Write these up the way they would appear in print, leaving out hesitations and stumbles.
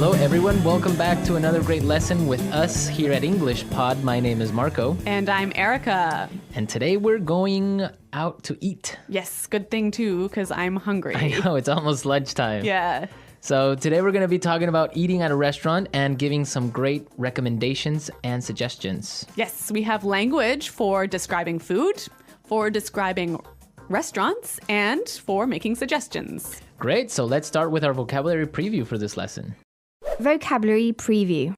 Hello everyone, welcome back to another great lesson with us here at English Pod. My name is Marco. And I'm Erica. And today we're going out to eat. Yes, good thing too, because I'm hungry. I know, it's almost lunchtime. Yeah. So today we're going to be talking about eating at a restaurant and giving some great recommendations and suggestions. Yes, we have language for describing food, for describing restaurants, and for making suggestions. Great, so let's start with our vocabulary preview for this lesson. Vocabulary preview.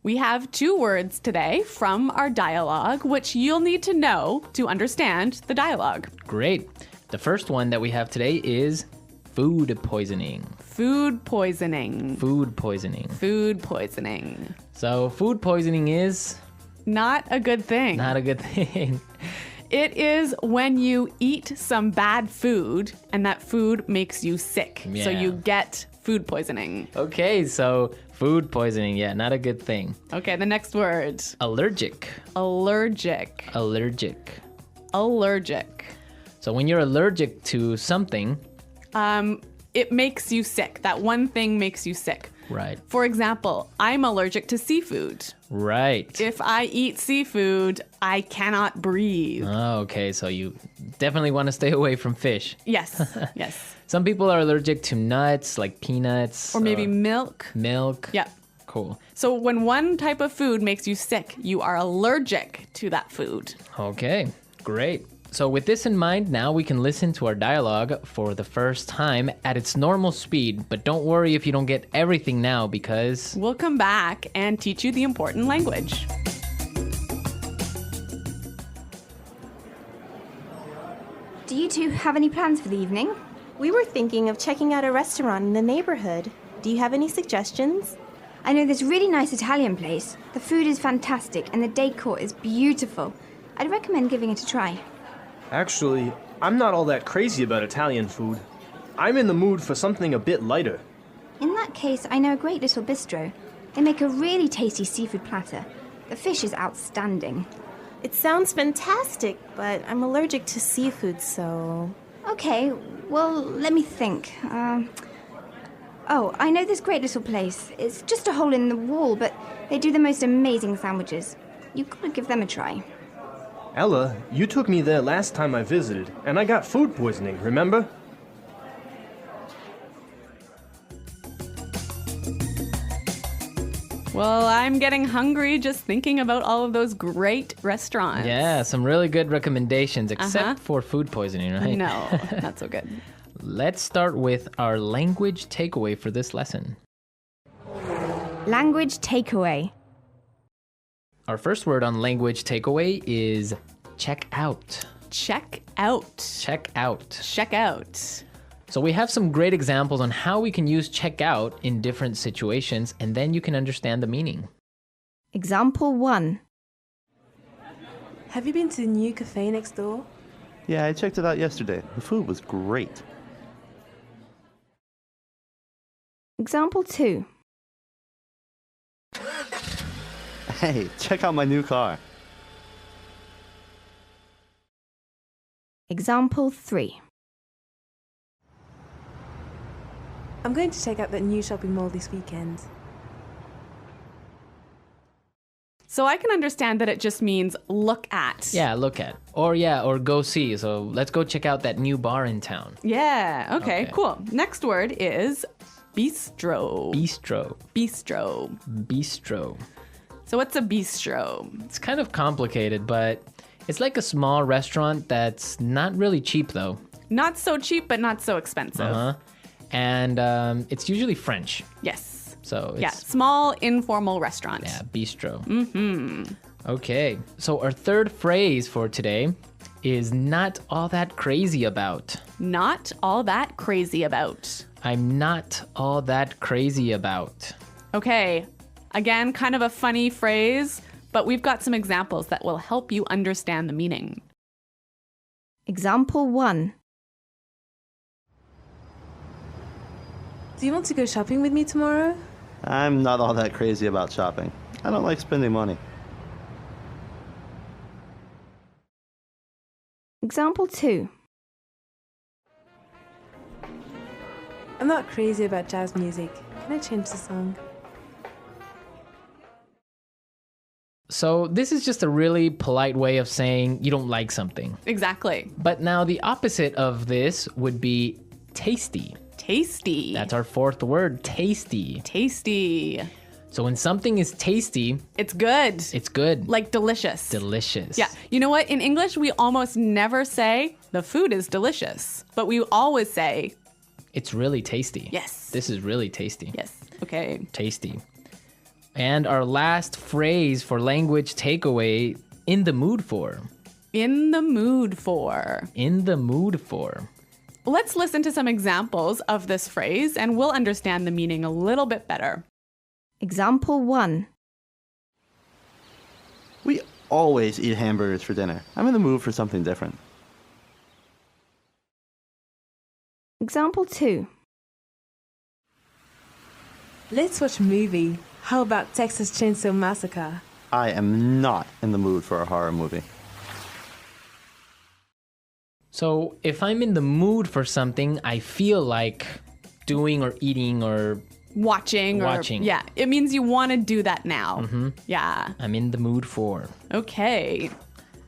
We have 2 words today from our dialogue, which you'll need to know to understand the dialogue. Great. The first one that we have today is food poisoning. Food poisoning. Food poisoning. Food poisoning. So food poisoning is Not a good thing. not a good thing. It is when you eat some bad food and that food makes you sick. So Yeah. you get food poisoning. Okay, so food poisoning, yeah, not a good thing. Okay, the next word. Allergic. Allergic. Allergic. Allergic. So when you're allergic to something, It makes you sick. That one thing makes you sick. right, For example, I'm allergic to seafood. right. If I eat seafood, I cannot breathe. Oh, okay, so you definitely want to stay away from fish. Yes, yes. Some people are allergic to nuts, like peanuts. Or maybe milk. milk. Yeah. Cool. So when one type of food makes you sick, you are allergic to that food. Okay, great. So with this in mind, now we can listen to our dialogue for the first time at its normal speed. But don't worry if you don't get everything now because... We'll come back and teach you the important language. Do you two have any plans for the evening? We were thinking of checking out a restaurant in the neighborhood. Do you have any suggestions? I know this really nice Italian place. The food is fantastic and the decor is beautiful. I'd recommend giving it a try. Actually, I'm not all that crazy about Italian food. I'm in the mood for something a bit lighter. In that case, I know a great little bistro. They make a really tasty seafood platter. The fish is outstanding. It sounds fantastic, but I'm allergic to seafood, so... Okay, well, let me think. Oh, I know this great little place. It's just a hole in the wall, but they do the most amazing sandwiches. You've got to give them a try. Ella, you took me there last time I visited, and I got food poisoning, remember? Well, I'm getting hungry just thinking about all of those great restaurants. Yeah, some really good recommendations, except for food poisoning, right? No, not so good. Let's start with our language takeaway for this lesson. Language takeaway. Our first word on language takeaway is check out. Check out. Check out. Check out. So we have some great examples on how we can use check out in different situations, and then you can understand the meaning. Example 1. Have you been to the new cafe next door? Yeah, I checked it out yesterday. The food was great. Example 2. Hey, check out my new car. Example 3. I'm going to check out that new shopping mall this weekend. So I can understand that it just means look at. Yeah, look at. Or go see. So let's go check out that new bar in town. Yeah, okay, Okay. cool. Next word is bistro. Bistro. Bistro. Bistro. So what's a bistro? It's kind of complicated, but it's like a small restaurant that's not really cheap though. Not so cheap, but not so expensive. Uh-huh. And it's usually French. Yes. So it's Yeah, small informal restaurant. yeah, bistro. Okay. So our third phrase for today is not all that crazy about. Not all that crazy about. I'm not all that crazy about. Okay, again, kind of a funny phrase, but we've got some examples that will help you understand the meaning. Example 1. Do you want to go shopping with me tomorrow? I'm not all that crazy about shopping. I don't like spending money. Example 2. I'm not crazy about jazz music, Can I change the song? So this is just a really polite way of saying you don't like something. Exactly. But now the opposite of this would be tasty. Tasty. That's our fourth word, tasty. tasty. So when something is tasty, It's good. it's good. Like delicious. Delicious. Yeah. You know what? In English, we almost never say the food is delicious, but we always say, It's really tasty. yes. This is really tasty. Yes. Okay. Tasty. And our last phrase for language takeaway, in the mood for. In the mood for. In the mood for. Let's listen to some examples of this phrase and we'll understand the meaning a little bit better. Example 1. We always eat hamburgers for dinner. I'm in the mood for something different. Example 2. Let's watch a movie. How about Texas Chainsaw Massacre? I am not in the mood for a horror movie. So if I'm in the mood for something, I feel like doing or eating or Watching. Yeah. It means you want to do that now. Mm-hmm. Yeah. I'm in the mood for. Okay.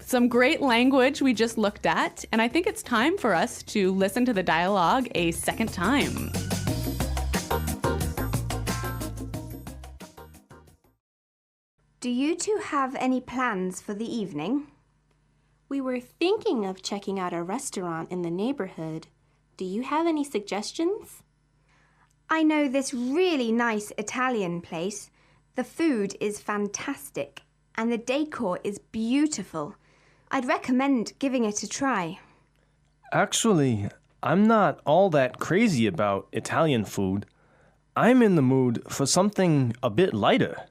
Some great language we just looked at, and I think it's time for us to listen to the dialogue a second time. Do you two have any plans for the evening? We were thinking of checking out a restaurant in the neighborhood. Do you have any suggestions? I know this really nice Italian place. The food is fantastic and the decor is beautiful. I'd recommend giving it a try. Actually, I'm not all that crazy about Italian food. I'm in the mood for something a bit lighter.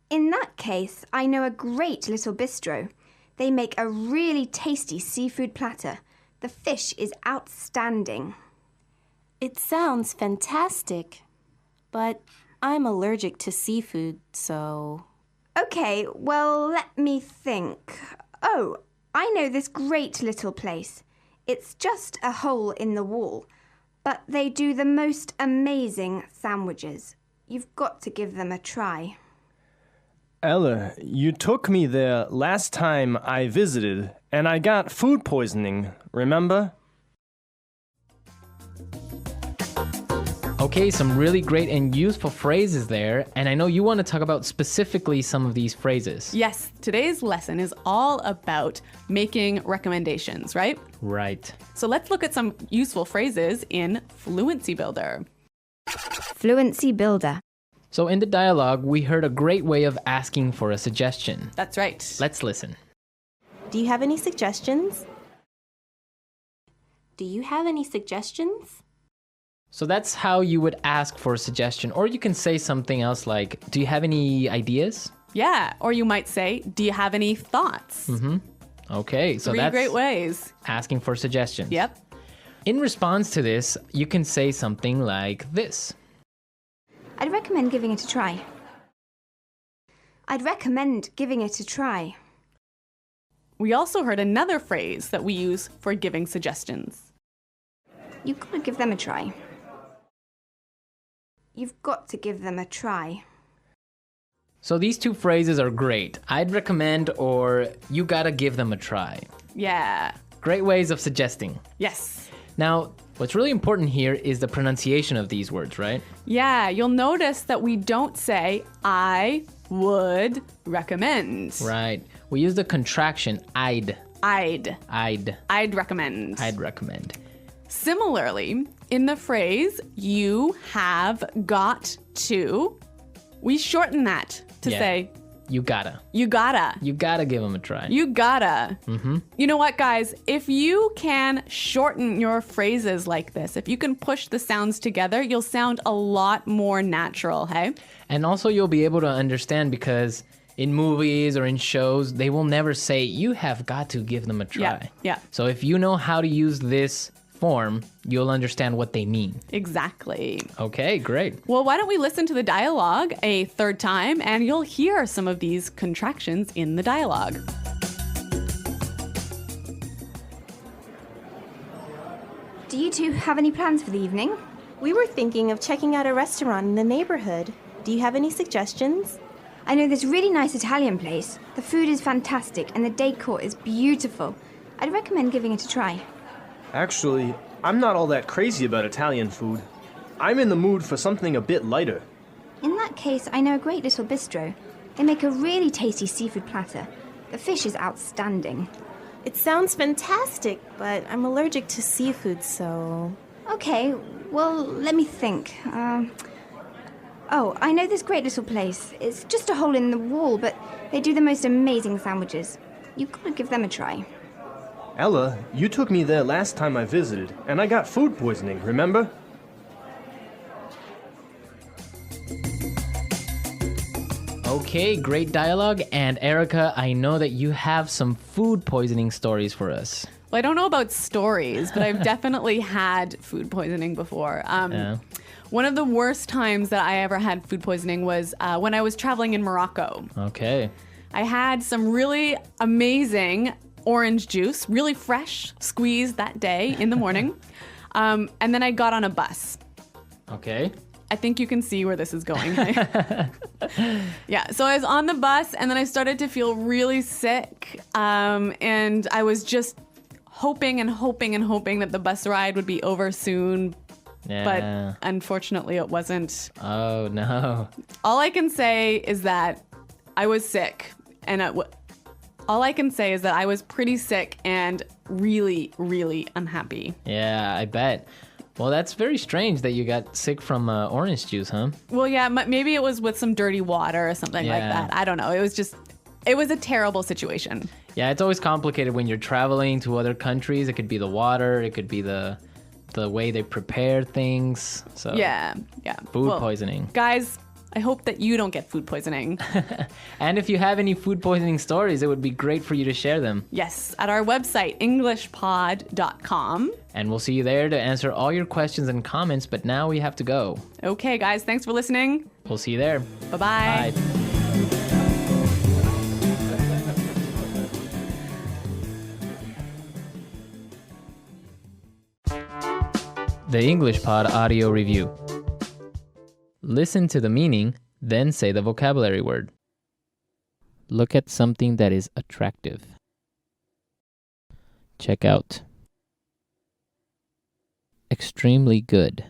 In that case, I know a great little bistro. They make a really tasty seafood platter. The fish is outstanding. It sounds fantastic, but I'm allergic to seafood, so... Okay, well, let me think. Oh, I know this great little place. It's just a hole in the wall, but they do the most amazing sandwiches. You've got to give them a try. Ella, you took me there last time I visited, and I got food poisoning, remember? Okay, some really great and useful phrases there, and I know you want to talk about specifically some of these phrases. Yes, today's lesson is all about making recommendations, right? Right. So let's look at some useful phrases in Fluency Builder. Fluency Builder. So in the dialogue, we heard a great way of asking for a suggestion. That's right. Let's listen. Do you have any suggestions? Do you have any suggestions? So that's how you would ask for a suggestion. Or you can say something else like, do you have any ideas? Yeah, or you might say, do you have any thoughts? Okay, so Three that's great ways. asking for suggestions. Yep. In response to this, you can say something like this. I'd recommend giving it a try. I'd recommend giving it a try. We also heard another phrase that we use for giving suggestions. You've got to give them a try. You've got to give them a try. So these two phrases are great. I'd recommend or you gotta give them a try. Yeah. Great ways of suggesting. Yes. Now, what's really important here is the pronunciation of these words, right? Yeah, you'll notice that we don't say, I would recommend. Right. We use the contraction I'd. I'd recommend. I'd recommend. Similarly, in the phrase, you have got to, we shorten that to Yeah. say, You gotta. you gotta. You gotta give them a try. You gotta. You know what, guys? If you can shorten your phrases like this, if you can push the sounds together, you'll sound a lot more natural, hey? And also you'll be able to understand because in movies or in shows, they will never say, you have got to give them a try. Yeah. So if you know how to use this form, you'll understand what they mean. Exactly. Okay, great. Well, why don't we listen to the dialogue a third time and you'll hear some of these contractions in the dialogue. Do you two have any plans for the evening? We were thinking of checking out a restaurant in the neighborhood. Do you have any suggestions? I know this really nice Italian place. The food is fantastic and the decor is beautiful. I'd recommend giving it a try. Actually, I'm not all that crazy about Italian food. I'm in the mood for something a bit lighter. In that case, I know a great little bistro. They make a really tasty seafood platter. The fish is outstanding. It sounds fantastic, but I'm allergic to seafood, so... Okay, well, let me think. Oh, I know this great little place. It's just a hole in the wall, but they do the most amazing sandwiches. You've got to give them a try. Ella, you took me there last time I visited, and I got food poisoning, remember? Okay, great dialogue. And Erica, I know that you have some food poisoning stories for us. Well, I don't know about stories, but I've definitely had food poisoning before. Yeah. One of the worst times that I ever had food poisoning was when I was traveling in Morocco. Okay. I had some really amazing orange juice, really fresh, squeezed that day in the morning. And then I got on a bus. Okay. I think you can see where this is going. Yeah, so I was on the bus and then I started to feel really sick. And I was just hoping that the bus ride would be over soon. Yeah. But unfortunately, it wasn't. Oh, no. All I can say is that I was sick. And all I can say is that I was pretty sick and really, really unhappy. Yeah, I bet. Well, that's very strange that you got sick from orange juice, huh? Well, yeah, maybe it was with some dirty water or something like Yeah. that. I don't know. It was a terrible situation. Yeah, it's always complicated when you're traveling to other countries. It could be the water, it could be the way they prepare things. So Yeah. food poisoning. Guys, I hope that you don't get food poisoning. And if you have any food poisoning stories, it would be great for you to share them. Yes, at our website, englishpod.com. And we'll see you there to answer all your questions and comments, but now we have to go. Okay, guys, thanks for listening. We'll see you there. Bye-bye. Bye. The English Pod Audio Review. Listen to the meaning, then say the vocabulary word. Look at something that is attractive. Check out. Extremely good.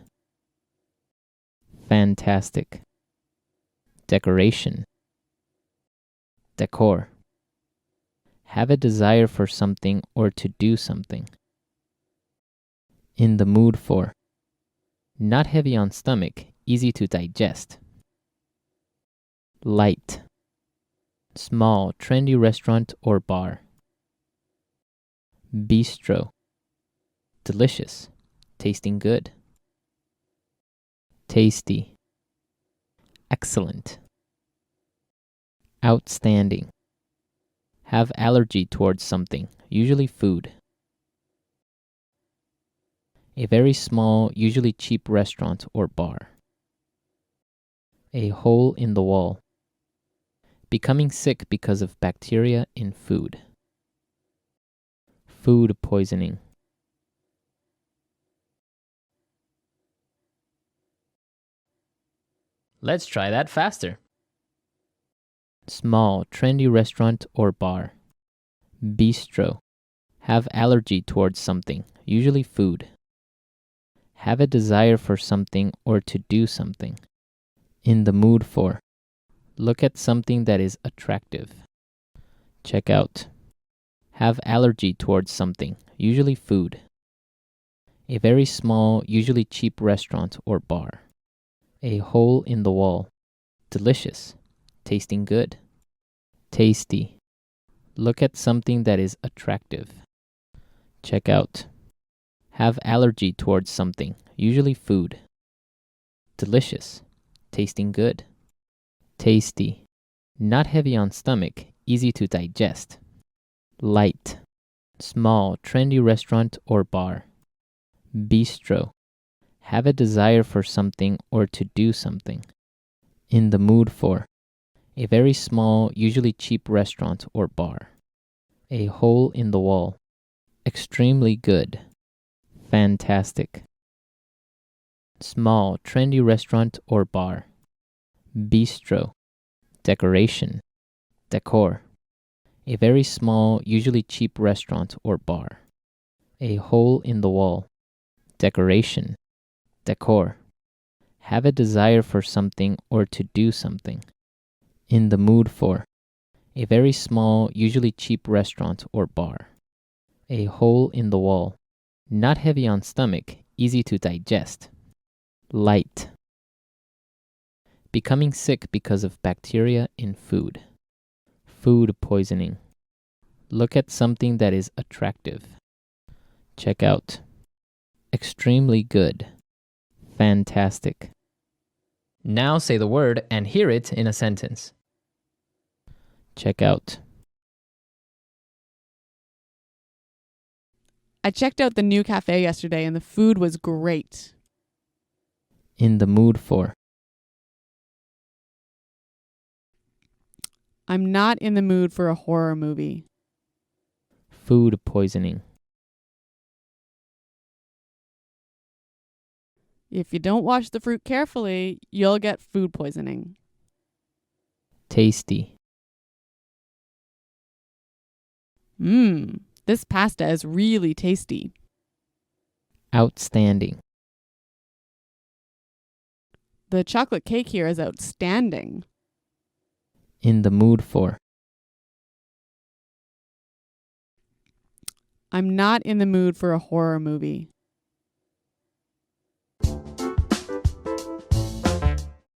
Fantastic. Decoration. Decor. Have a desire for something or to do something. In the mood for. Not heavy on stomach, easy to digest. Light. Small, trendy restaurant or bar. Bistro. Delicious, tasting good. Tasty. Excellent. Outstanding. Have allergy towards something, usually food. A very small, usually cheap restaurant or bar. A hole in the wall. Becoming sick because of bacteria in food. Food poisoning. Let's try that faster. Small, trendy restaurant or bar. Bistro. Have allergy towards something, usually food. Have a desire for something or to do something. In the mood for. Look at something that is attractive. Check out. Have allergy towards something, usually food. A very small, usually cheap restaurant or bar. A hole in the wall. Delicious, tasting good. Tasty. Look at something that is attractive. Check out. Have allergy towards something, usually food. Delicious, tasting good. Tasty. Not heavy on stomach, easy to digest. Light. Small, trendy restaurant or bar. Bistro. Have a desire for something or to do something. In the mood for. A very small, usually cheap restaurant or bar. A hole in the wall. Extremely good. Fantastic. Small, trendy restaurant or bar. Bistro. Decoration. Decor. A very small, usually cheap restaurant or bar. A hole in the wall. Decoration. Decor. Have a desire for something or to do something. In the mood for. A very small, usually cheap restaurant or bar. A hole in the wall. Not heavy on stomach, easy to digest. Light. Becoming sick because of bacteria in food. Food poisoning. Look at something that is attractive. Check out. Extremely good. Fantastic. Now say the word and hear it in a sentence. Check out. I checked out the new cafe yesterday and the food was great. In the mood for. I'm not in the mood for a horror movie. Food poisoning. If you don't wash the fruit carefully, you'll get food poisoning. Tasty. This pasta is really tasty. Outstanding. The chocolate cake here is outstanding. In the mood for. I'm not in the mood for a horror movie.